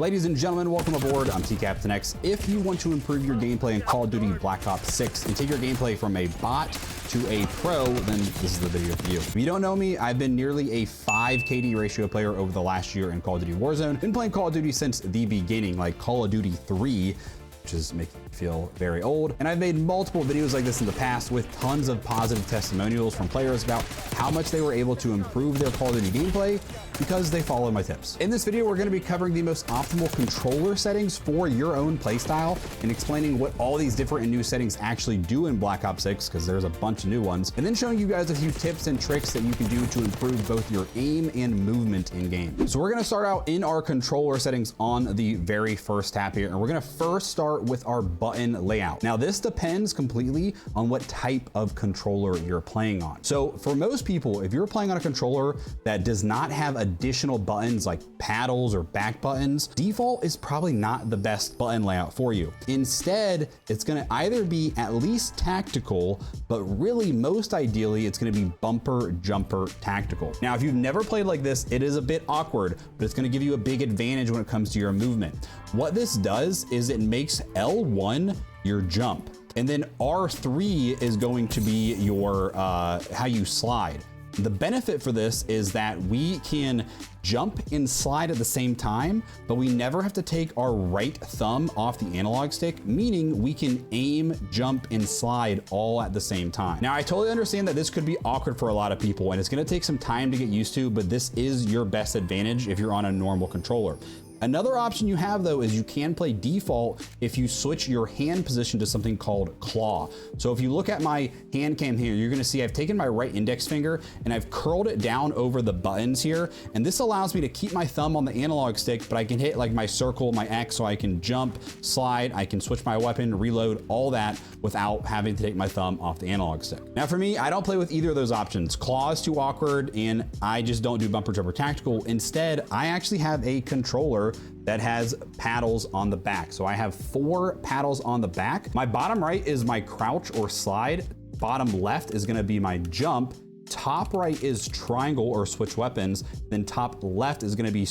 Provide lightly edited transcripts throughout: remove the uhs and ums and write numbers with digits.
Ladies and gentlemen, welcome aboard. I'm TCaptainX. If you want to improve your gameplay in Call of Duty Black Ops 6 and take your gameplay from a bot to a pro, then this is the video for you. If you don't know me, I've been nearly a 5 KD ratio player over the last year in Call of Duty Warzone. Been playing Call of Duty since the beginning, like Call of Duty 3, which is making me feel very old. And I've made multiple videos like this in the past with tons of positive testimonials from players about how much they were able to improve their Call of Duty gameplay because they follow my tips. In this video, we're going to be covering the most optimal controller settings for your own playstyle and explaining what all these different and new settings actually do in Black Ops 6, because there's a bunch of new ones, and then showing you guys a few tips and tricks that you can do to improve both your aim and movement in game. So we're going to start out in our controller settings on the very first tab here, and we're going to first start with our button layout. Now this depends completely on what type of controller you're playing on. So for most people, if you're playing on a controller that does not have additional buttons like paddles or back buttons, default is probably not the best button layout for you. Instead, it's going to either be at least tactical, but really most ideally it's going to be bumper jumper tactical. Now if you've never played like this, it is a bit awkward, but it's going to give you a big advantage when it comes to your movement. What this does is it makes L1 your jump, and then R3 is going to be your how you slide. The benefit for this is that we can jump and slide at the same time, but we never have to take our right thumb off the analog stick, meaning we can aim, jump, and slide all at the same time. Now, I totally understand that this could be awkward for a lot of people, and it's gonna take some time to get used to, but this is your best advantage if you're on a normal controller. Another option you have though is you can play default if you switch your hand position to something called claw. So if you look at my hand cam here, you're gonna see I've taken my right index finger and I've curled it down over the buttons here. And this allows me to keep my thumb on the analog stick, but I can hit like my circle, my X, so I can jump, slide, I can switch my weapon, reload, all that without having to take my thumb off the analog stick. Now for me, I don't play with either of those options. Claw is too awkward and I just don't do bumper jumper tactical. Instead, I actually have a controller that has paddles on the back. So I have 4 paddles on the back. My bottom right is my crouch or slide. Bottom left is gonna be my jump. Top right is triangle or switch weapons, then top left is gonna be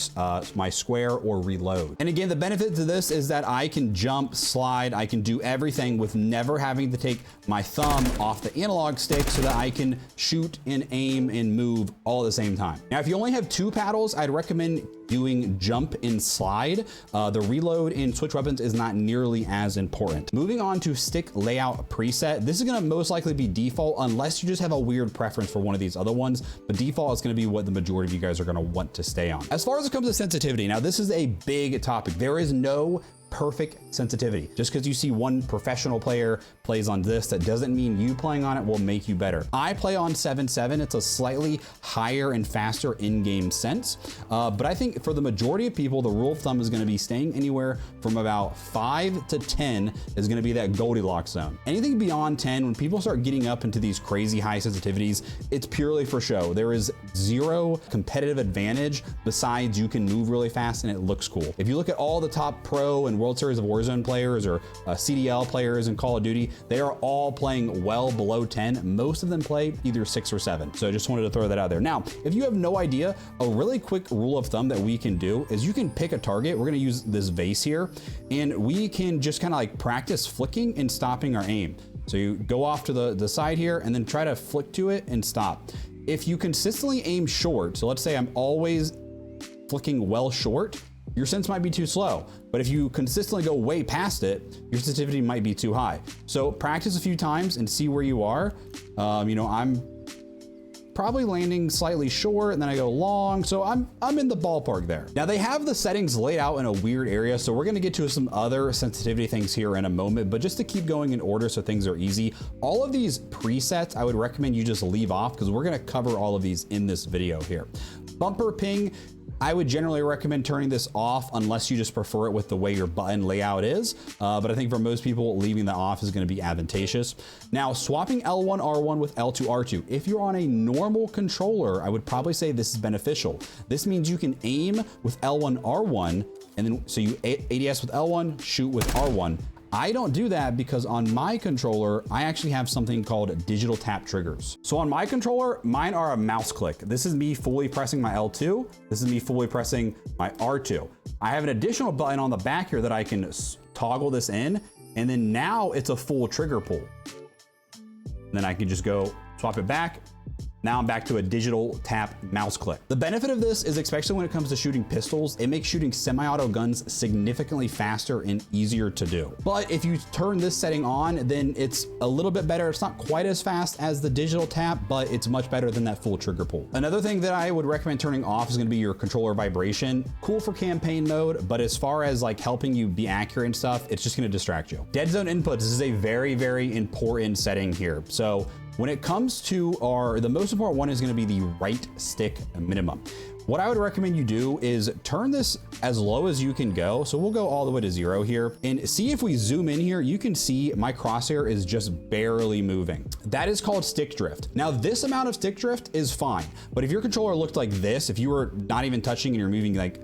my square or reload. And again, the benefit to this is that I can jump, slide, I can do everything with never having to take my thumb off the analog stick so that I can shoot and aim and move all at the same time. Now, if you only have 2 paddles, I'd recommend doing jump and slide. The reload in switch weapons is not nearly as important. Moving on to stick layout preset. This is gonna most likely be default unless you just have a weird preference for one of these other ones, but default is gonna be what the majority of you guys are gonna want to stay on. As far as it comes to sensitivity, now this is a big topic. There is no perfect sensitivity. Just because you see one professional player plays on this, that doesn't mean you playing on it will make you better. I play on 7.7. It's a slightly higher and faster in-game sense, but I think for the majority of people, the rule of thumb is going to be staying anywhere from about 5 to 10 is going to be that Goldilocks zone. Anything beyond 10, when people start getting up into these crazy high sensitivities, it's purely for show. There is zero competitive advantage besides you can move really fast and it looks cool. If you look at all the top pro and World Series of Warzone players or CDL players in Call of Duty, they are all playing well below 10. Most of them play either 6 or 7. So I just wanted to throw that out there. Now, if you have no idea, a really quick rule of thumb that we can do is you can pick a target. We're gonna use this vase here, and we can just kind of like practice flicking and stopping our aim. So you go off to the side here and then try to flick to it and stop. If you consistently aim short, so let's say I'm always flicking well short, your sense might be too slow. But if you consistently go way past it, your sensitivity might be too high. So practice a few times and see where you are. You know, I'm probably landing slightly short and then I go long. So I'm in the ballpark there. Now they have the settings laid out in a weird area. So we're gonna get to some other sensitivity things here in a moment, but just to keep going in order so things are easy, all of these presets, I would recommend you just leave off because we're gonna cover all of these in this video here. Bumper ping, I would generally recommend turning this off unless you just prefer it with the way your button layout is. But I think for most people, leaving that off is going to be advantageous. Now, swapping L1, R1 with L2, R2. If you're on a normal controller, I would probably say this is beneficial. This means you can aim with L1, R1, and then so you ADS with L1, shoot with R1. I don't do that because on my controller, I actually have something called digital tap triggers. So on my controller, mine are a mouse click. This is me fully pressing my L2. This is me fully pressing my R2. I have an additional button on the back here that I can toggle this in, and then now it's a full trigger pull. And then I can just go swap it back. Now I'm back to a digital tap mouse click. The benefit of this is, especially when it comes to shooting pistols, it makes shooting semi-auto guns significantly faster and easier to do. But if you turn this setting on, then it's a little bit better. It's not quite as fast as the digital tap, but it's much better than that full trigger pull. Another thing that I would recommend turning off is gonna be your controller vibration. Cool for campaign mode, but as far as like helping you be accurate and stuff, it's just gonna distract you. Dead zone inputs, this is a very, very important setting here. So when it comes to the most important one is gonna be the right stick minimum. What I would recommend you do is turn this as low as you can go. So we'll go all the way to 0 here and see if we zoom in here, you can see my crosshair is just barely moving. That is called stick drift. Now this amount of stick drift is fine, but if your controller looked like this, if you were not even touching and you're moving like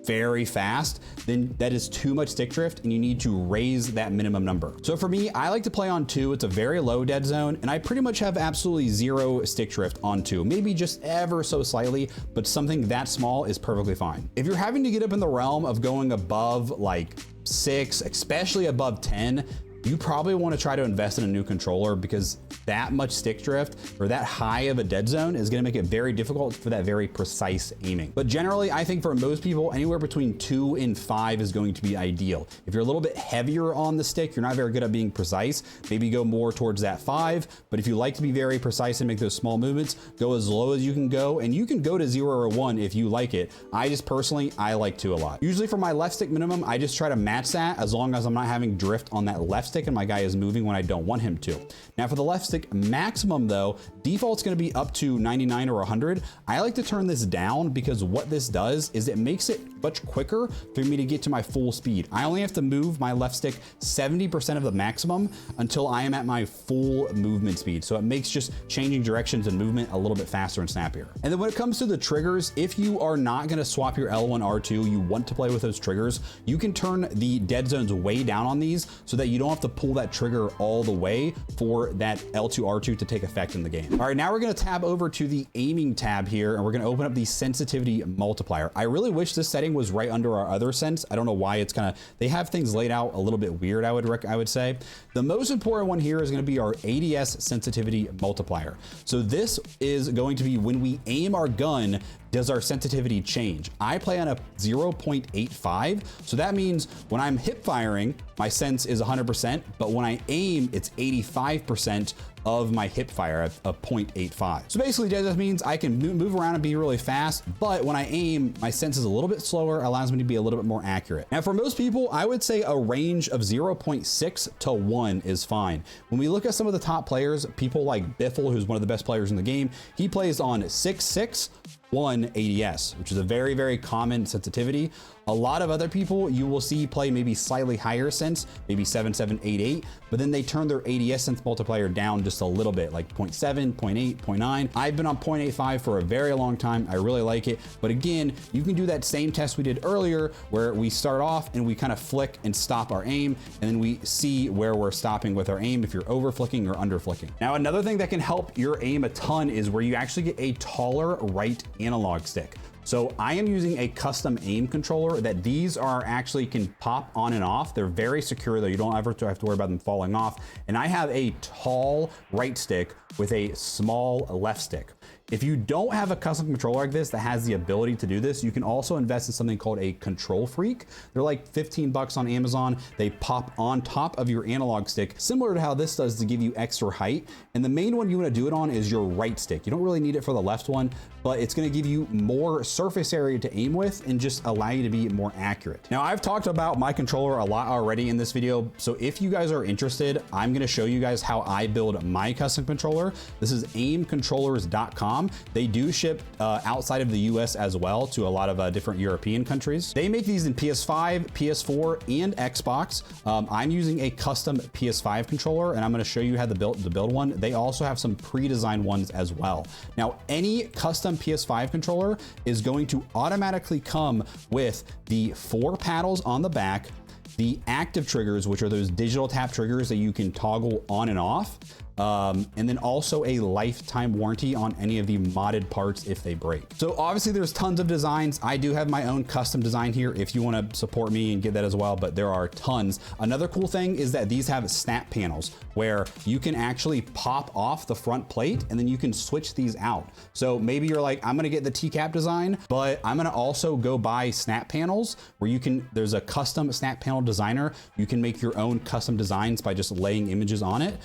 very fast, then that is too much stick drift and you need to raise that minimum number. So for me, I like to play on 2. It's a very low dead zone and I pretty much have absolutely 0 stick drift on 2, maybe just ever so slightly, but something that small is perfectly fine. If you're having to get up in the realm of going above like 6, especially above 10, you probably want to try to invest in a new controller because that much stick drift or that high of a dead zone is going to make it very difficult for that very precise aiming. But generally, I think for most people, anywhere between 2 and 5 is going to be ideal. If you're a little bit heavier on the stick, you're not very good at being precise, maybe go more towards that 5. But if you like to be very precise and make those small movements, go as low as you can go, and you can go to 0 or 1 if you like it. I just personally, I like 2 a lot. Usually for my left stick minimum, I just try to match that as long as I'm not having drift on that left stick and my guy is moving when I don't want him to. Now for the left stick maximum though, default's gonna be up to 99 or 100. I like to turn this down because what this does is it makes it much quicker for me to get to my full speed. I only have to move my left stick 70% of the maximum until I am at my full movement speed. So it makes just changing directions and movement a little bit faster and snappier. And then when it comes to the triggers, if you are not gonna swap your L1, R2, you want to play with those triggers, you can turn the dead zones way down on these so that you don't have to pull that trigger all the way for that L2, R2 to take effect in the game. All right, now we're gonna tab over to the aiming tab here and we're gonna open up the sensitivity multiplier. I really wish this setting was right under our other sense. I don't know why it's they have things laid out a little bit weird, I would say. The most important one here is gonna be our ADS sensitivity multiplier. So this is going to be when we aim our gun, does our sensitivity change? I play on a 0.85, so that means when I'm hip firing, my sense is 100%, but when I aim, it's 85% of my hip fire at a 0.85. So basically that just means I can move around and be really fast, but when I aim, my sense is a little bit slower, allows me to be a little bit more accurate. Now for most people, I would say a range of 0.6 to 1 is fine. When we look at some of the top players, people like Biffle, who's one of the best players in the game, he plays on 6.6, 1 ADS, which is a very, very common sensitivity. A lot of other people you will see play maybe slightly higher sense, maybe 7, 7, 8, 8, but then they turn their ADS sense multiplier down just a little bit, like 0.7, 0.8, 0.9. I've been on 0.85 for a very long time. I really like it. But again, you can do that same test we did earlier where we start off and we kind of flick and stop our aim, and then we see where we're stopping with our aim if you're over flicking or under flicking. Now, another thing that can help your aim a ton is where you actually get a taller right analog stick. So I am using a custom aim controller that these are actually can pop on and off. They're very secure though. You don't ever have to worry about them falling off. And I have a tall right stick with a small left stick. If you don't have a custom controller like this that has the ability to do this, you can also invest in something called a Control Freak. They're like 15 bucks on Amazon. They pop on top of your analog stick, similar to how this does to give you extra height. And the main one you want to do it on is your right stick. You don't really need it for the left one, but it's going to give you more surface area to aim with and just allow you to be more accurate. Now, I've talked about my controller a lot already in this video. So if you guys are interested, I'm going to show you guys how I build my custom controller. This is aimcontrollers.com. They do ship outside of the US as well to a lot of different European countries. They make these in PS5, PS4, and Xbox. I'm using a custom PS5 controller, and I'm going to show you how to build one. They also have some pre-designed ones as well. Now, any custom PS5 controller is going to automatically come with the 4 paddles on the back, the active triggers, which are those digital tap triggers that you can toggle on and off. And then also a lifetime warranty on any of the modded parts if they break. So obviously there's tons of designs. I do have my own custom design here if you want to support me and get that as well, but there are tons. Another cool thing is that these have snap panels where you can actually pop off the front plate and then you can switch these out. So maybe you're like, I'm going to get the TCap design, but I'm going to also go buy snap panels where you can, there's a custom snap panel designer. You can make your own custom designs by just laying images on it.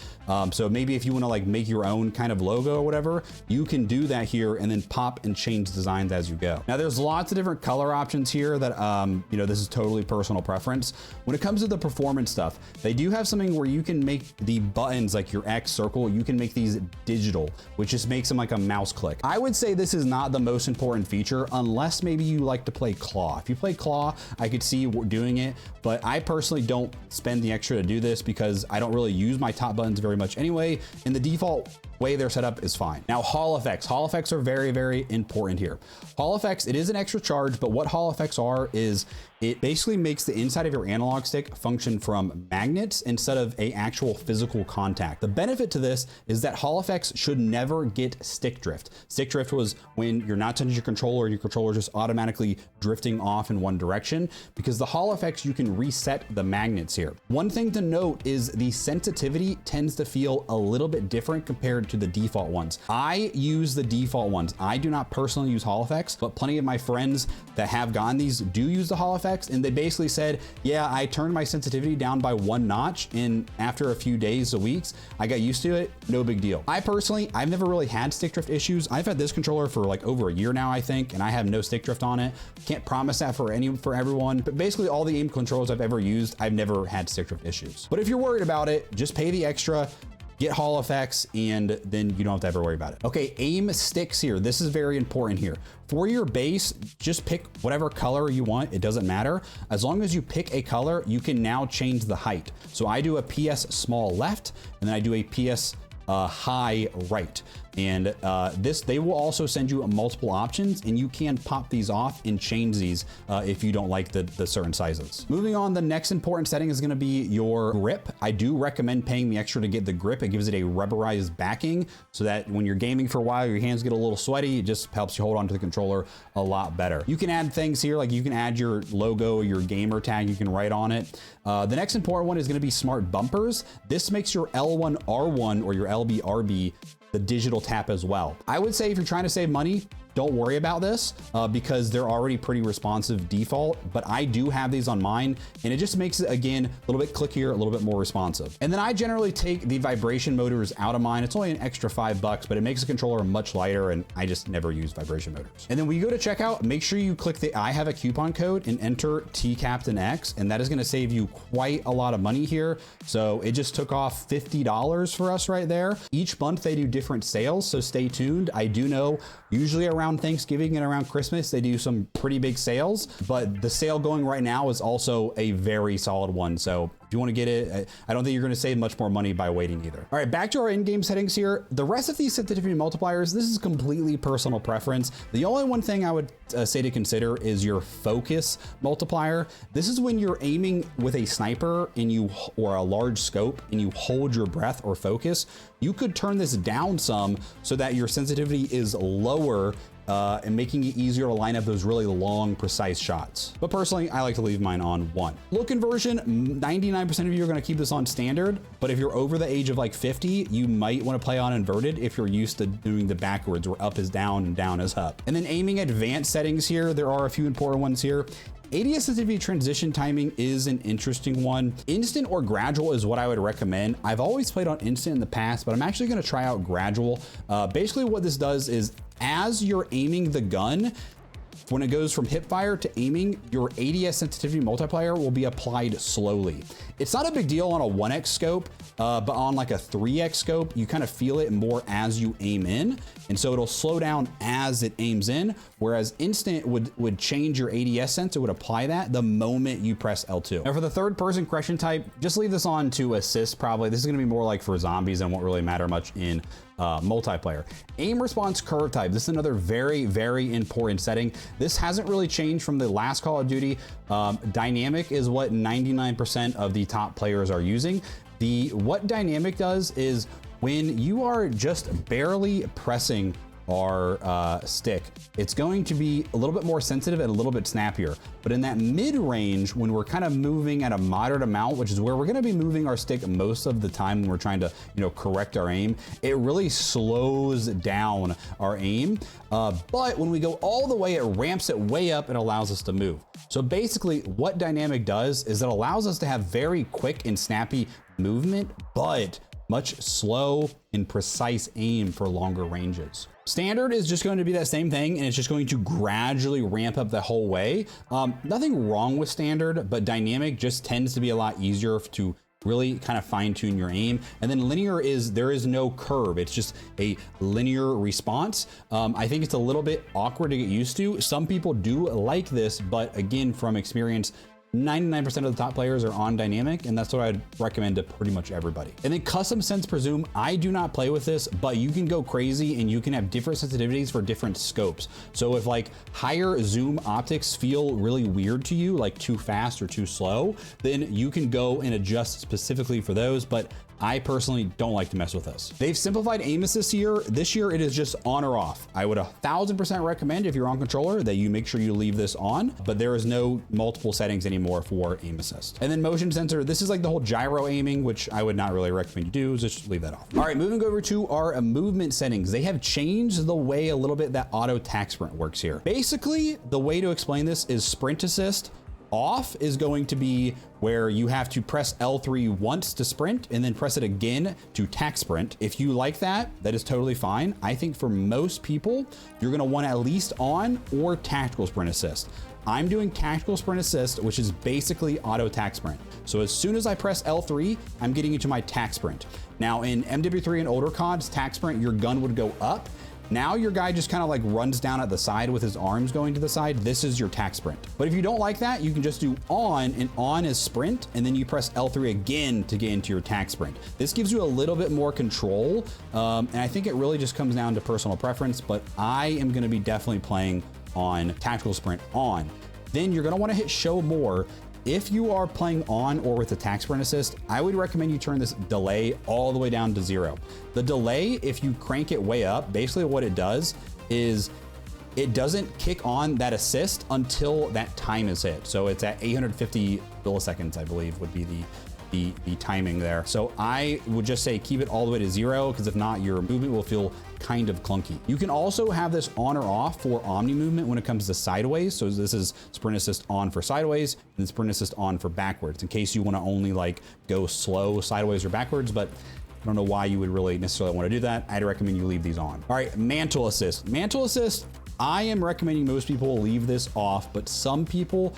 So maybe if you want to like make your own kind of logo or whatever, you can do that here and then pop and change designs as you go. Now there's lots of different color options here that, you know, this is totally personal preference. When it comes to the performance stuff, they do have something where you can make the buttons like your X circle, you can make these digital, which just makes them like a mouse click. I would say this is not the most important feature unless maybe you like to play claw. If you play claw, I could see doing it, but I personally don't spend the extra to do this because I don't really use my top buttons very much anyway, and the default way they're set up is fine. Now Hall effects. Hall effects are very, very important here. Hall effects, it is an extra charge, but what Hall effects are is it basically makes the inside of your analog stick function from magnets instead of a actual physical contact. The benefit to this is that Hall effects should never get stick drift. Stick drift was when you're not touching your controller and your controller is just automatically drifting off in one direction. Because the Hall effects, you can reset the magnets here. One thing to note is the sensitivity tends to feel a little bit different compared to the default ones. I use the default ones. I do not personally use Hall effects, but plenty of my friends that have gotten these do use the Hall effects. And they basically said, yeah, I turned my sensitivity down by 1 notch, and after a few days or weeks, I got used to it. No big deal. I personally, I've never really had stick drift issues. I've had this controller for like over a year now, I think, and I have no stick drift on it. Can't promise that for everyone, but basically all the aim controllers I've ever used, I've never had stick drift issues. But if you're worried about it, just pay the extra, get Hall effects, and then you don't have to ever worry about it. Okay, aim sticks here. This is very important here. For your base, just pick whatever color you want. It doesn't matter. As long as you pick a color, you can now change the height. So I do a PS small left, and then I do a PS high right. And they will also send you multiple options, and you can pop these off and change these if you don't like the certain sizes. Moving on, the next important setting is going to be your grip. I do recommend paying the extra to get the grip. It gives it a rubberized backing so that when you're gaming for a while, your hands get a little sweaty. It just helps you hold onto the controller a lot better. You can add things here, like you can add your logo, your gamer tag, you can write on it. The next important one is going to be smart bumpers. This makes your L1R1 or your LBRB the digital tap as well. I would say if you're trying to save money, don't worry about this because they're already pretty responsive default, but I do have these on mine and it just makes it, again, a little bit clickier, a little bit more responsive. And then I generally take the vibration motors out of mine. It's only an extra $5, but it makes the controller much lighter and I just never use vibration motors. And then when you go to checkout, make sure you click the I have a coupon code and enter TCaptainX, and that is gonna save you quite a lot of money here. So it just took off $50 for us right there. Each month they do different sales, so stay tuned. I do know usually around Thanksgiving and around Christmas, they do some pretty big sales, but the sale going right now is also a very solid one. So if you want to get it, I don't think you're going to save much more money by waiting either. All right, back to our in-game settings here. The rest of these sensitivity multipliers, this is completely personal preference. The only one thing I would say to consider is your focus multiplier. This is when you're aiming with a sniper and or a large scope and you hold your breath or focus. You could turn this down some so that your sensitivity is lower and making it easier to line up those really long, precise shots. But personally, I like to leave mine on 1. Look conversion, 99% of you are gonna keep this on standard, but if you're over the age of like 50, you might wanna play on inverted if you're used to doing the backwards where up is down and down is up. And then aiming advanced settings here, there are a few important ones here. ADS sensitivity transition timing is an interesting one. Instant or gradual is what I would recommend. I've always played on instant in the past, but I'm actually gonna try out gradual. Basically what this does is as you're aiming the gun, when it goes from hip fire to aiming, your ADS sensitivity multiplier will be applied slowly. It's not a big deal on a 1x scope, but on like a 3x scope, you kind of feel it more as you aim in. And so it'll slow down as it aims in, whereas instant would change your ADS sense. It would apply that the moment you press L2. Now for the third person correction type, just leave this on to assist probably. This is gonna be more like for zombies and won't really matter much in multiplayer. Aim response curve type. This is another very, very important setting. This hasn't really changed from the last Call of Duty. Dynamic is what 99% of the top players are using. What dynamic does is when you are just barely pressing our stick, it's going to be a little bit more sensitive and a little bit snappier. But in that mid range, when we're kind of moving at a moderate amount, which is where we're going to be moving our stick most of the time when we're trying to, correct our aim, it really slows down our aim. But when we go all the way, it ramps it way up and allows us to move. So basically what dynamic does is it allows us to have very quick and snappy movement, but much slow and precise aim for longer ranges. Standard is just going to be that same thing, and it's just going to gradually ramp up the whole way. Nothing wrong with standard, but dynamic just tends to be a lot easier to really kind of fine tune your aim. And then linear there is no curve. It's just a linear response. I think it's a little bit awkward to get used to. Some people do like this, but again, from experience, 99% of the top players are on dynamic, and that's what I'd recommend to pretty much everybody. And then custom sense presume, I do not play with this, but you can go crazy and you can have different sensitivities for different scopes. So if like higher zoom optics feel really weird to you, like too fast or too slow, then you can go and adjust specifically for those. But I personally don't like to mess with this. They've simplified aim assist here. This year it is just on or off. I would 1000% recommend if you're on controller that you make sure you leave this on, but there is no multiple settings anymore for aim assist. And then motion sensor, this is like the whole gyro aiming, which I would not really recommend you do, so just leave that off. All right, moving over to our movement settings. They have changed the way a little bit that auto tac sprint works here. Basically, the way to explain this is sprint assist. Off is going to be where you have to press L3 once to sprint and then press it again to tac sprint. If you like that, that is totally fine. I think for most people, you're gonna want at least on or tactical sprint assist. I'm doing tactical sprint assist, which is basically auto tac sprint. So as soon as I press L3, I'm getting into my tac sprint. Now in MW3 and older CODs, tac sprint, your gun would go up. Now your guy just kind of like runs down at the side with his arms going to the side. This is your tac sprint. But if you don't like that, you can just do on, and on is sprint, and then you press L3 again to get into your tac sprint. This gives you a little bit more control, and I think it really just comes down to personal preference, but I am gonna be definitely playing on tactical sprint on. Then you're gonna wanna hit show more. If you are playing on or with the tac sprint assist, I would recommend you turn this delay all the way down to 0. The delay, if you crank it way up, basically what it does is it doesn't kick on that assist until that time is hit. So it's at 850 milliseconds, I believe, would be the timing there. So I would just say keep it all the way to 0, because if not, your movement will feel kind of clunky. You can also have this on or off for omni movement when it comes to sideways. So this is sprint assist on for sideways and sprint assist on for backwards, in case you want to only like go slow sideways or backwards, but I don't know why you would really necessarily want to do that. I'd recommend you leave these on. All right, mantle assist. Mantle assist, I am recommending most people leave this off, but some people,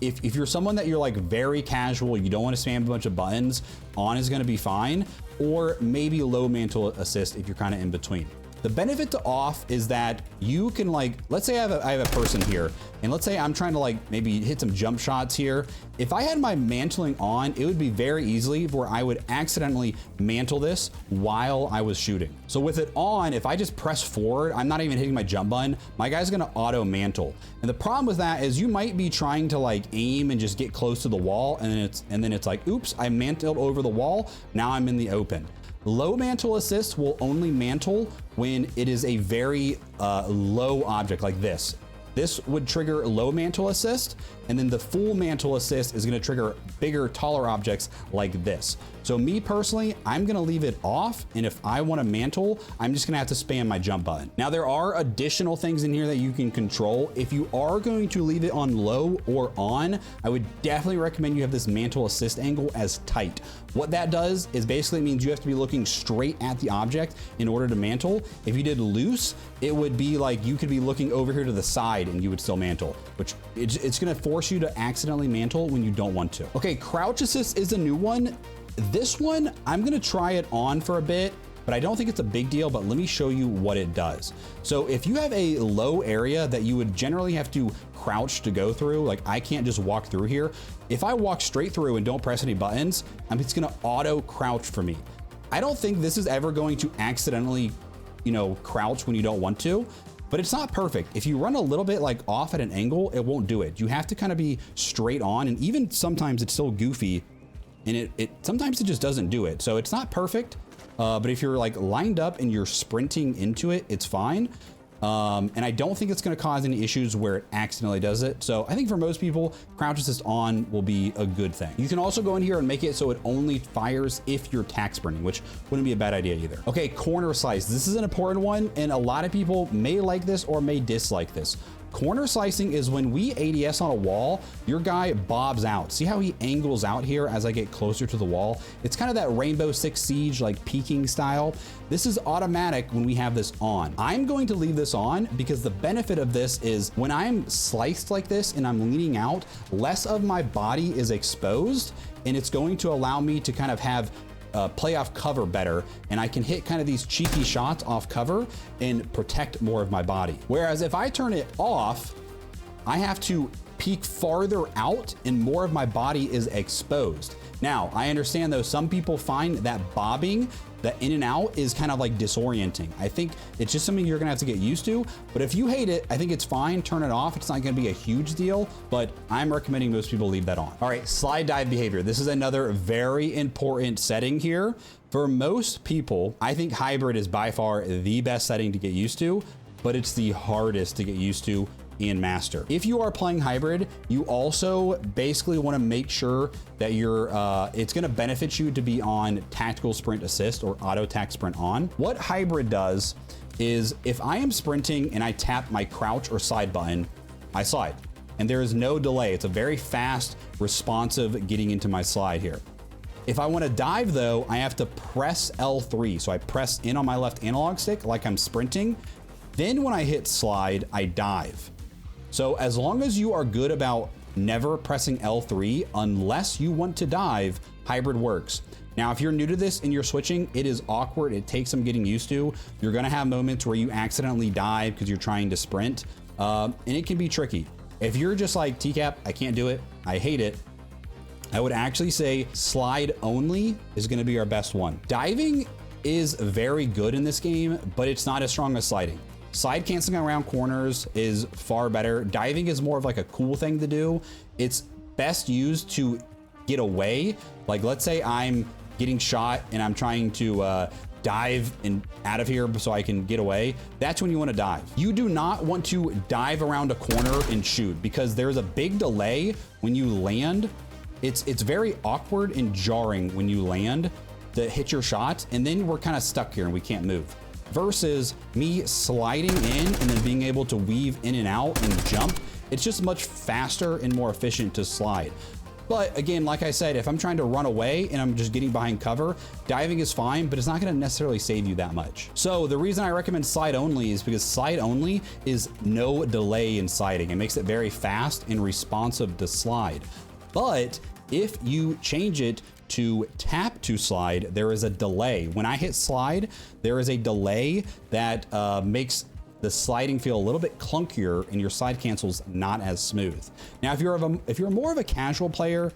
if you're someone that you're like very casual, you don't want to spam a bunch of buttons, on is going to be fine, or maybe low mantle assist if you're kind of in between. The benefit to off is that you can like, let's say I have a person here, and let's say I'm trying to like maybe hit some jump shots here. If I had my mantling on, it would be very easily where I would accidentally mantle this while I was shooting. So with it on, if I just press forward, I'm not even hitting my jump button, my guy's gonna auto mantle. And the problem with that is you might be trying to like aim and just get close to the wall, and then it's like, oops, I mantled over the wall, now I'm in the open. Low mantle assist will only mantle when it is a very low object like this. This would trigger low mantle assist, and then the full mantle assist is gonna trigger bigger, taller objects like this. So me personally, I'm gonna leave it off, and if I wanna mantle, I'm just gonna have to spam my jump button. Now there are additional things in here that you can control. If you are going to leave it on low or on, I would definitely recommend you have this mantle assist angle as tight. What that does is basically means you have to be looking straight at the object in order to mantle. If you did loose, it would be like you could be looking over here to the side and you would still mantle, which it's gonna force you to accidentally mantle when you don't want to. Okay, crouch assist is a new one. This one, I'm gonna try it on for a bit, but I don't think it's a big deal, but let me show you what it does. So if you have a low area that you would generally have to crouch to go through, like I can't just walk through here. If I walk straight through and don't press any buttons, it's gonna auto crouch for me. I don't think this is ever going to accidentally, you know, crouch when you don't want to, but it's not perfect. If you run a little bit like off at an angle, it won't do it. You have to kind of be straight on, and even sometimes it's still goofy, and sometimes it just doesn't do it. So it's not perfect, but if you're like lined up and you're sprinting into it, it's fine. And I don't think it's going to cause any issues where it accidentally does it. So I think for most people, crouch assist on will be a good thing. You can also go in here and make it so it only fires if you're tack sprinting, which wouldn't be a bad idea either. Okay, corner slice. This is an important one, and a lot of people may like this or may dislike this. Corner slicing is when we ADS on a wall, your guy bobs out. See how he angles out here as I get closer to the wall? It's kind of that Rainbow Six Siege, like peeking style. This is automatic when we have this on. I'm going to leave this on because the benefit of this is when I'm sliced like this and I'm leaning out, less of my body is exposed, and it's going to allow me to kind of have play off cover better, and I can hit kind of these cheeky shots off cover and protect more of my body. Whereas if I turn it off, I have to peek farther out and more of my body is exposed. Now, I understand though, some people find that bobbing, the in and out, is kind of like disorienting. I think it's just something you're gonna have to get used to, but if you hate it, I think it's fine, turn it off. It's not gonna be a huge deal, but I'm recommending most people leave that on. All right, slide dive behavior. This is another very important setting here. For most people, I think hybrid is by far the best setting to get used to, but it's the hardest to get used to and master. If you are playing hybrid, you also basically want to make sure that you're, it's going to benefit you to be on tactical sprint assist or auto tac sprint on. What hybrid does is if I am sprinting and I tap my crouch or slide button, I slide, and there is no delay. It's a very fast, responsive getting into my slide here. If I want to dive though, I have to press L3. So I press in on my left analog stick like I'm sprinting. Then when I hit slide, I dive. So as long as you are good about never pressing L3 unless you want to dive, hybrid works. Now, if you're new to this and you're switching, it is awkward. It takes some getting used to. You're gonna have moments where you accidentally dive because you're trying to sprint, and it can be tricky. If you're just like, TCap, I can't do it, I hate it, I would actually say slide only is gonna be our best one. Diving is very good in this game, but it's not as strong as sliding. Slide canceling around corners is far better. Diving is more of like a cool thing to do. It's best used to get away. Like let's say I'm getting shot and I'm trying to dive and out of here so I can get away. That's when you want to dive. You do not want to dive around a corner and shoot because there's a big delay when you land. It's very awkward and jarring when you land to hit your shot, and then we're kind of stuck here and we can't move. Versus me sliding in and then being able to weave in and out and jump. It's just much faster and more efficient to slide. But again, like I said, if I'm trying to run away and I'm just getting behind cover, diving is fine, but it's not gonna necessarily save you that much. So the reason I recommend slide only is because slide only is no delay in sliding. It makes it very fast and responsive to slide. But if you change it to tap to slide, there is a delay. When I hit slide, there is a delay that makes the sliding feel a little bit clunkier and your slide cancels not as smooth. Now, if you're more of a casual player,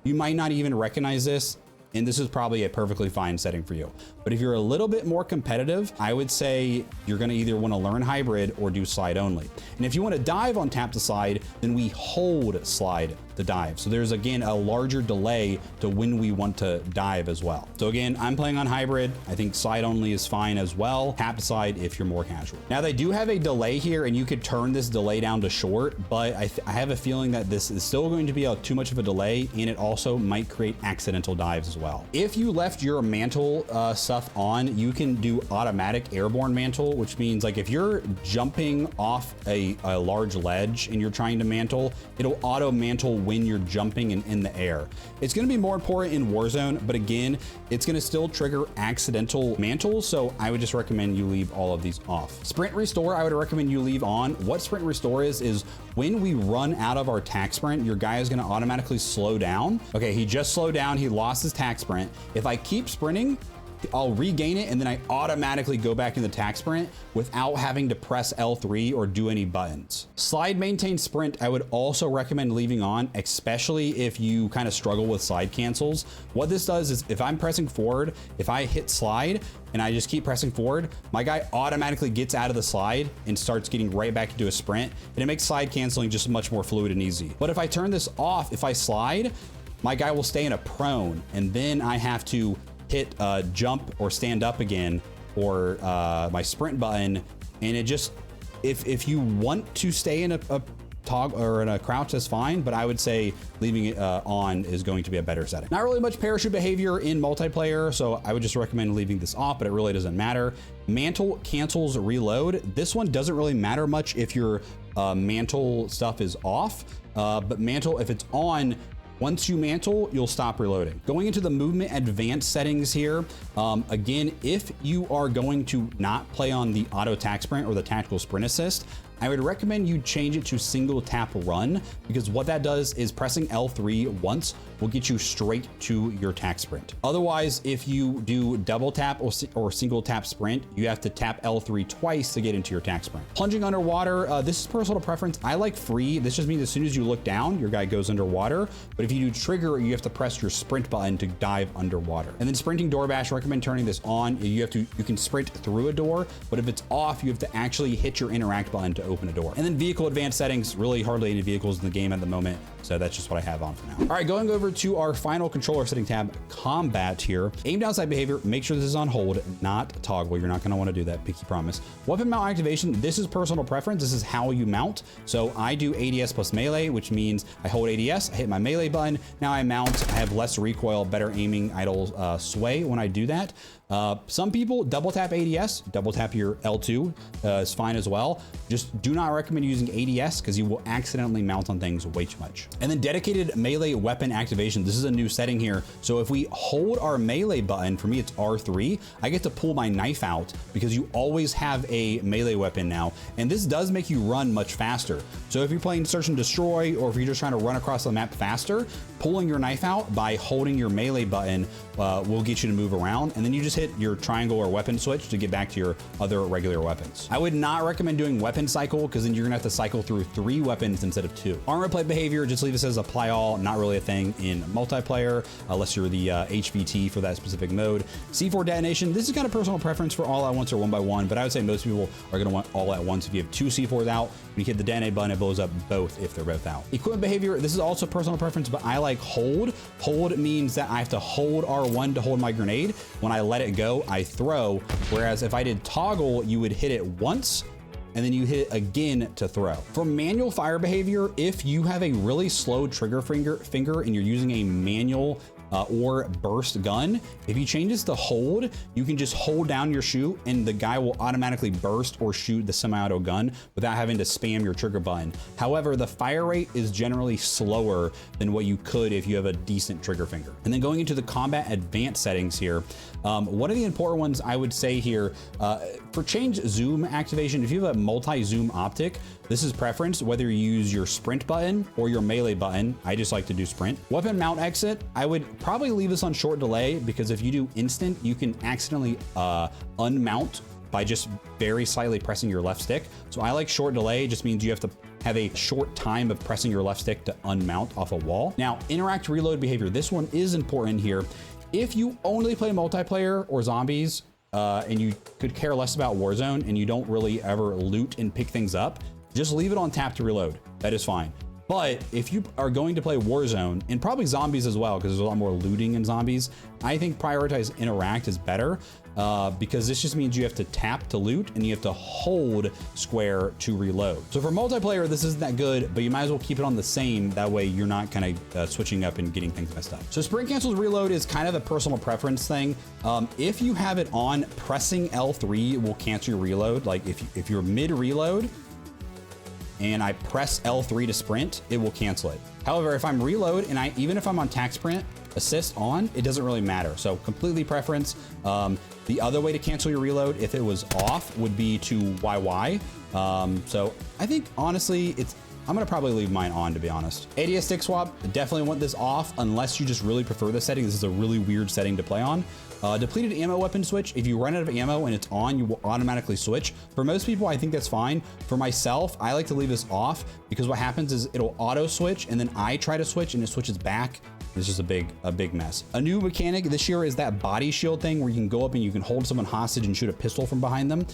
you might not even recognize this, and this is probably a perfectly fine setting for you. But if you're a little bit more competitive, I would say you're gonna either wanna learn hybrid or do slide only. And if you wanna dive on tap to slide, then we hold slide to dive. So there's again a larger delay to when we want to dive as well. So again, I'm playing on hybrid. I think slide only is fine as well. Tap to slide if you're more casual. Now they do have a delay here and you could turn this delay down to short, but I have a feeling that this is still going to be too much of a delay, and it also might create accidental dives as well. If you left your mantle stuff on, you can do automatic airborne mantle, which means like if you're jumping off a large ledge and you're trying to mantle, it'll auto mantle when you're jumping and in the air. It's gonna be more important in Warzone, but again, it's gonna still trigger accidental mantles, so I would just recommend you leave all of these off. Sprint restore, I would recommend you leave on. What sprint restore is when we run out of our tac sprint, your guy is gonna automatically slow down. Okay, he just slowed down, he lost his tac sprint. If I keep sprinting, I'll regain it and then I automatically go back in the attack sprint without having to press L3 or do any buttons. Slide maintain sprint, I would also recommend leaving on, especially if you kind of struggle with slide cancels. What this does is if I'm pressing forward, if I hit slide and I just keep pressing forward, my guy automatically gets out of the slide and starts getting right back into a sprint, and it makes slide canceling just much more fluid and easy. But if I turn this off, if I slide, my guy will stay in a prone, and then I have to hit jump or stand up again, or my sprint button, and it just, if you want to stay in a toggle or in a crouch, that's fine, but I would say leaving it on is going to be a better setting. Not really much parachute behavior in multiplayer, so I would just recommend leaving this off, but it really doesn't matter. Mantle cancels reload. This one doesn't really matter much if your mantle stuff is off, but mantle, if it's on, once you mantle, you'll stop reloading. Going into the movement advanced settings here, again, if you are going to not play on the auto attack sprint or the tactical sprint assist, I would recommend you change it to single tap run, because what that does is pressing L3 once will get you straight to your attack sprint. Otherwise, if you do double tap or single tap sprint, you have to tap L3 twice to get into your attack sprint. Plunging underwater, this is personal preference. I like free. This just means as soon as you look down, your guy goes underwater. But if you do trigger, you have to press your sprint button to dive underwater. And then sprinting door bash, recommend turning this on. You can sprint through a door, but if it's off, you have to actually hit your interact button to open a door. And then vehicle advanced settings, really hardly any vehicles in the game at the moment, so that's just what I have on for now. All right, going over to our final controller setting tab, combat here. Aim down sight behavior, make sure this is on hold, not toggle. You're not gonna wanna do that, pinky promise. Weapon mount activation, this is personal preference. This is how you mount. So I do ADS plus melee, which means I hold ADS, I hit my melee button, now I mount, I have less recoil, better aiming, idle sway when I do that. Some people double tap ADS, double tap your L2 is fine as well. Just do not recommend using ADS because you will accidentally mount on things way too much. And then dedicated melee weapon activation. This is a new setting here. So if we hold our melee button, for me it's R3, I get to pull my knife out because you always have a melee weapon now. And this does make you run much faster. So if you're playing search and destroy, or if you're just trying to run across the map faster, pulling your knife out by holding your melee button will get you to move around, and then you just hit your triangle or weapon switch to get back to your other regular weapons. I would not recommend doing weapon cycle because then you're gonna have to cycle through 3 weapons instead of 2. Armor plate behavior, just leave it as apply all, not really a thing in multiplayer unless you're the HVT for that specific mode. C4 detonation, this is kind of personal preference for all at once or 1x1, but I would say most people are gonna want all at once. If you have 2 C4s out, when you hit the detonate button, it blows up both if they're both out. Equipment behavior, this is also personal preference, but I like hold. Hold means that I have to hold R1 to hold my grenade. When I let it go, I throw. Whereas if I did toggle, you would hit it once and then you hit it again to throw. For manual fire behavior, if you have a really slow trigger finger and you're using a manual or burst gun, if you change this to hold, you can just hold down your shoot and the guy will automatically burst or shoot the semi-auto gun without having to spam your trigger button. However, the fire rate is generally slower than what you could if you have a decent trigger finger. And then going into the combat advanced settings here, one of the important ones I would say here, for change zoom activation, if you have a multi-zoom optic, this is preference, whether you use your sprint button or your melee button. I just like to do sprint. Weapon mount exit, I would probably leave this on short delay because if you do instant, you can accidentally unmount by just very slightly pressing your left stick. So I like short delay, it just means you have to have a short time of pressing your left stick to unmount off a wall. Now, interact reload behavior, this one is important here. If you only play multiplayer or zombies, and you could care less about Warzone and you don't really ever loot and pick things up, just leave it on tap to reload. That is fine. But if you are going to play Warzone, and probably zombies as well, because there's a lot more looting in zombies, I think prioritize interact is better, because this just means you have to tap to loot and you have to hold square to reload. So for multiplayer, this isn't that good, but you might as well keep it on the same. That way you're not kind of switching up and getting things messed up. So sprint cancels reload is kind of a personal preference thing. If you have it on, pressing L3 will cancel your reload. Like if you're mid reload, and I press L3 to sprint, it will cancel it. However, if I'm reload and even if I'm on tac sprint, assist on, it doesn't really matter. So completely preference. The other way to cancel your reload, if it was off, would be to YY. So I think honestly, I'm gonna probably leave mine on, to be honest. ADS stick swap, definitely want this off unless you just really prefer this setting. This is a really weird setting to play on. Depleted ammo weapon switch, if you run out of ammo and it's on, you will automatically switch. For most people, I think that's fine. For myself, I like to leave this off because what happens is it'll auto switch and then I try to switch and it switches back. It's just a big mess. A new mechanic this year is that body shield thing where you can go up and you can hold someone hostage and shoot a pistol from behind them.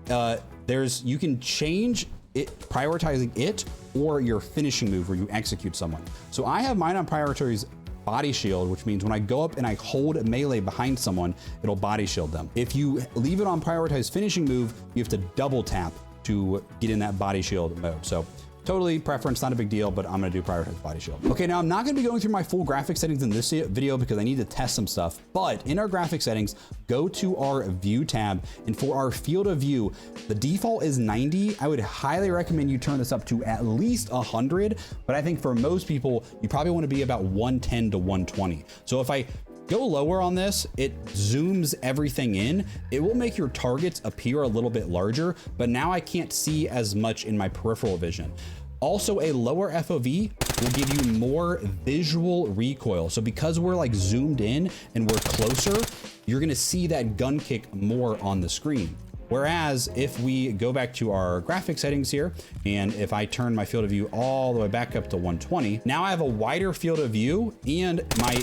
You can change it, prioritizing it or your finishing move where you execute someone. So I have mine on priorities body shield, which means when I go up and I hold melee behind someone, it'll body shield them. If you leave it on prioritize finishing move, you have to double tap to get in that body shield mode. So totally preference, not a big deal, but I'm gonna do prioritize body shield. Okay, now I'm not gonna be going through my full graphic settings in this video because I need to test some stuff, but in our graphic settings, go to our view tab, and for our field of view, the default is 90. I would highly recommend you turn this up to at least 100, but I think for most people, you probably wanna be about 110 to 120. So if I go lower on this, it zooms everything in. It will make your targets appear a little bit larger, but now I can't see as much in my peripheral vision. Also, a lower FOV will give you more visual recoil. So because we're like zoomed in and we're closer, you're gonna see that gun kick more on the screen. Whereas if we go back to our graphic settings here, and if I turn my field of view all the way back up to 120, now I have a wider field of view and my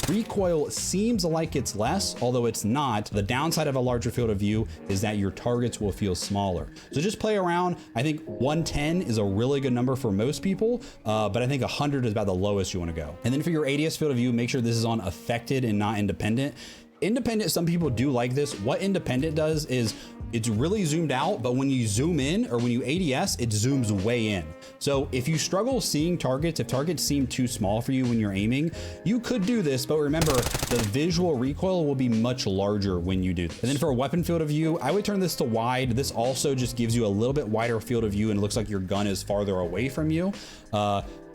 recoil seems like it's less, although it's not. The downside of a larger field of view is that your targets will feel smaller. So just play around. I think 110 is a really good number for most people, but I think 100 is about the lowest you want to go. And then for your ADS field of view, make sure this is on affected and not independent. Independent, some people do like this. What independent does is it's really zoomed out, but when you zoom in or when you ADS, it zooms way in. So if you struggle seeing targets, if targets seem too small for you when you're aiming, you could do this, but remember the visual recoil will be much larger when you do this. And then for a weapon field of view, I would turn this to wide. This also just gives you a little bit wider field of view and it looks like your gun is farther away from you.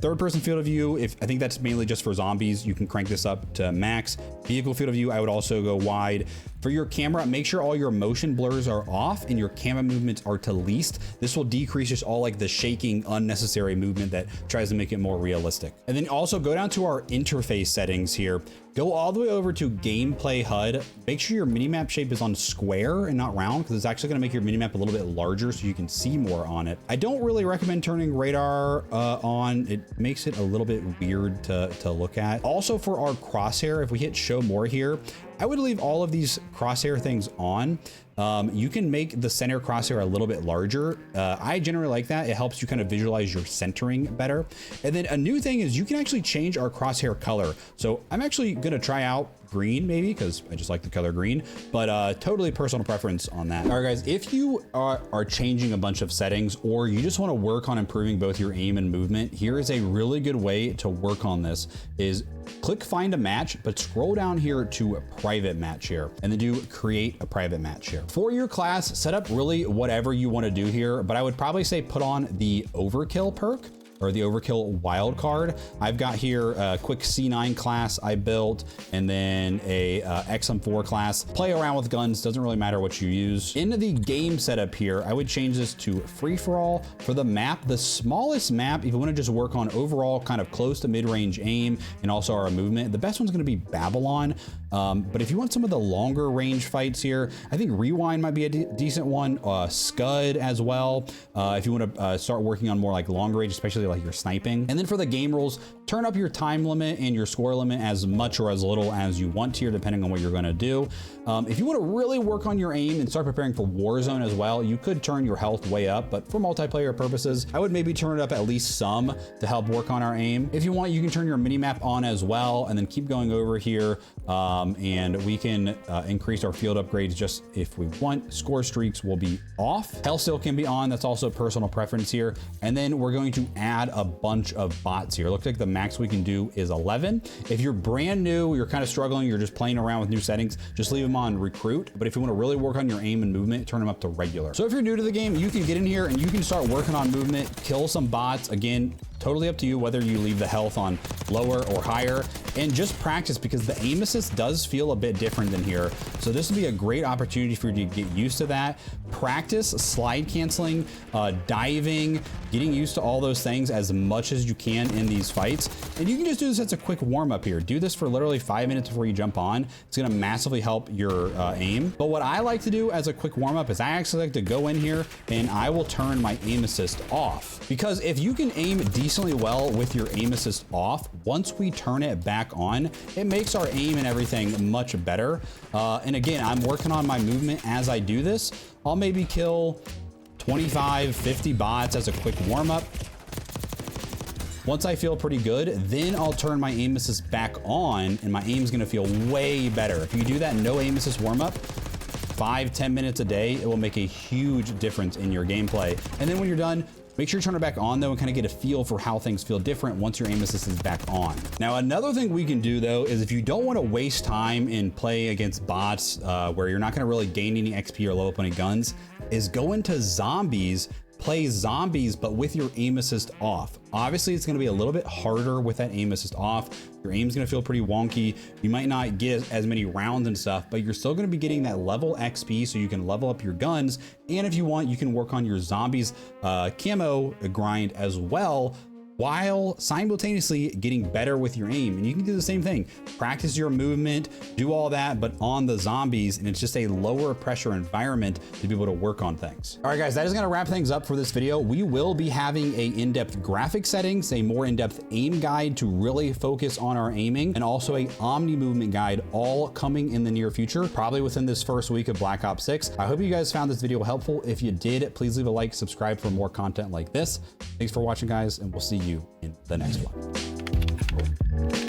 Third person field of view, I think that's mainly just for zombies, you can crank this up to max. Vehicle field of view, I would also go wide. For your camera, make sure all your motion blurs are off and your camera movements are to least. This will decrease just all like the shaking, unnecessary movement that tries to make it more realistic. And then also go down to our interface settings here. Go all the way over to gameplay HUD. Make sure your minimap shape is on square and not round because it's actually gonna make your minimap a little bit larger so you can see more on it. I don't really recommend turning radar on. It makes it a little bit weird to look at. Also for our crosshair, if we hit show more here, I would leave all of these crosshair things on. You can make the center crosshair a little bit larger. I generally like that. It helps you kind of visualize your centering better. And then a new thing is you can actually change our crosshair color. So I'm actually gonna try out green maybe because I just like the color green, but totally personal preference on that. All right guys, if you are changing a bunch of settings or you just want to work on improving both your aim and movement, here is a really good way to work on this is click find a match, but scroll down here to a private match here and then do create a private match here. For your class, set up really whatever you want to do here, but I would probably say put on the overkill perk or the overkill wild card. I've got here a quick C9 class I built and then a XM4 class. Play around with guns, doesn't really matter what you use. In the game setup here, I would change this to free for all. For the map, the smallest map, if you want to just work on overall kind of close to mid-range aim and also our movement, the best one's going to be Babylon. But if you want some of the longer range fights here, I think Rewind might be a decent one. Scud as well. If you want to start working on more like longer range, especially like your sniping. And then for the game rules, turn up your time limit and your score limit as much or as little as you want here, depending on what you're going to do. If you want to really work on your aim and start preparing for Warzone as well, you could turn your health way up, but for multiplayer purposes, I would maybe turn it up at least some to help work on our aim. If you want, you can turn your minimap on as well, and then keep going over here, and we can increase our field upgrades just if we want. Score streaks will be off. Health still can be on. That's also personal preference here. And then we're going to add a bunch of bots here. It looks like the max we can do is 11. If you're brand new, you're kind of struggling, you're just playing around with new settings, just leave them on recruit. But if you want to really work on your aim and movement, turn them up to regular. So if you're new to the game, you can get in here and you can start working on movement, kill some bots. Again, Totally up to you whether you leave the health on lower or higher, and just practice because the aim assist does feel a bit different than here. So this would be a great opportunity for you to get used to that. Practice slide canceling, diving, getting used to all those things as much as you can in these fights. And you can just do this as a quick warm up here. Do this for literally 5 minutes before you jump on. It's gonna massively help your aim. But what I like to do as a quick warm up is I actually like to go in here and I will turn my aim assist off. Because if you can aim decently well with your aim assist off, once we turn it back on, it makes our aim and everything much better. And again, I'm working on my movement as I do this. I'll maybe kill 25, 50 bots as a quick warm up. Once I feel pretty good, then I'll turn my aim assist back on and my aim is gonna feel way better. If you do that no aim assist warm up, 5-10 minutes a day, it will make a huge difference in your gameplay. And then when you're done, make sure you turn it back on though and kind of get a feel for how things feel different once your aim assist is back on. Now, another thing we can do though is if you don't want to waste time in play against bots where you're not going to really gain any XP or level up any guns, is go into zombies, play zombies, but with your aim assist off. Obviously, it's going to be a little bit harder with that aim assist off. Your aim's going to feel pretty wonky. You might not get as many rounds and stuff, but you're still going to be getting that level XP so you can level up your guns. And if you want, you can work on your zombies camo grind as well, while simultaneously getting better with your aim. And you can do the same thing. Practice your movement, do all that, but on the zombies, and it's just a lower pressure environment to be able to work on things. All right, guys, that is gonna wrap things up for this video. We will be having a in-depth graphic settings, a more in-depth aim guide to really focus on our aiming, and also a omni movement guide, all coming in the near future, probably within this first week of Black Ops 6. I hope you guys found this video helpful. If you did, please leave a like, subscribe for more content like this. Thanks for watching, guys, and we'll see you in the next one.